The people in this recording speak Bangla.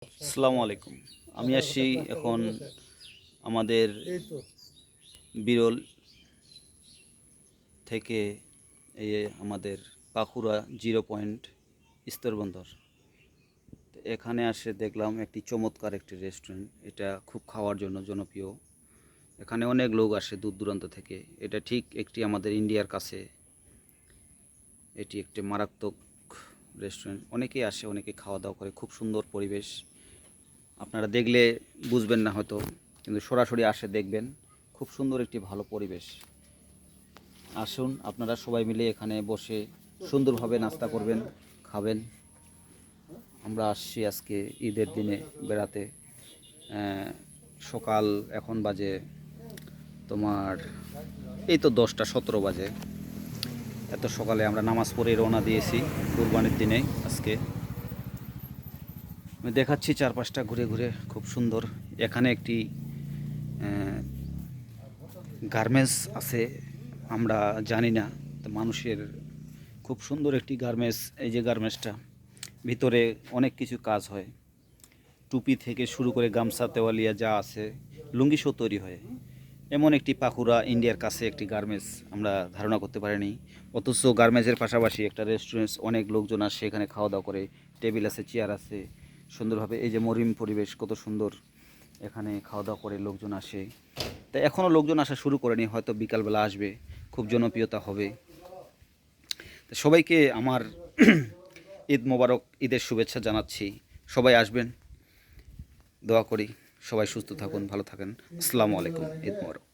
আসসালামু আলাইকুম। আমি আসছি এখন আমাদের বিরল থেকে এই আমাদের পাখুড়া 0 পয়েন্ট স্তরবন্দর। তো এখানে আসে দেখলাম একটি চমৎকার একটি রেস্টুরেন্ট। এটা খুব খাওয়ার জন্য জনপ্রিয়। এখানে অনেক লোক আসে দূর দূরান্ত থেকে। এটা ঠিক একটি আমাদের ইন্ডিয়ার কাছে। এটি একটি মারাত্মক রেস্টুরেন্ট। অনেকেই আসে, অনেকে খাওয়া দাওয়া করে। খুব সুন্দর পরিবেশ। আপনারা দেখলে বুঝবেন না হয়তো, কিন্তু সরাসরি আসে দেখবেন। খুব সুন্দর একটি ভালো পরিবেশ। আসুন আপনারা সবাই মিলে এখানে বসে সুন্দরভাবে নাস্তা করবেন, খাবেন। আমরা আসছি আজকে ঈদের দিনে বেড়াতে। সকাল এখন বাজে তোমার এই তো 10টা 17 বাজে। এত সকালে আমরা নামাজ পড়ে রওনা দিয়েছি কুরবানির দিনে আজকে। আমি দেখাচ্ছি চারপাশটা ঘুরে ঘুরে, খুব সুন্দর। এখানে একটি গার্মেন্টস আছে, আমরা জানি না। তো মানুষের খুব সুন্দর একটি গার্মেন্টস। এই যে গার্মেন্টসটা ভিতরে অনেক কিছু কাজ হয়, টুপি থেকে শুরু করে গামছা তেওয়ালিয়া যা আছে, লুঙ্গি শো তৈরি হয়। এমন একটি পাখুড়া ইন্ডিয়ার কাছে একটি গার্মেন্টস আমরা ধারণা করতে পারিনি। অথচ গার্মেন্টসের পাশাপাশি একটা রেস্টুরেন্টস, অনেক লোকজন আসে এখানে খাওয়া দাওয়া করে। টেবিল আছে, চেয়ার আছে সুন্দরভাবে। এই যে মরিম পরিবেশ কত সুন্দর, এখানে খাওয়া দাওয়া করে লোকজন আসে। তা এখনও লোকজন আসা শুরু করেনি, হয়তো বিকালবেলা আসবে, খুব জনপ্রিয়তা হবে। তো সবাইকে আমার ঈদ মোবারক, ঈদের শুভেচ্ছা জানাচ্ছি। সবাই আসবেন, দোয়া করি সবাই সুস্থ থাকুন, ভালো থাকেন। আসসালামু আলাইকুম, ঈদ মোবারক।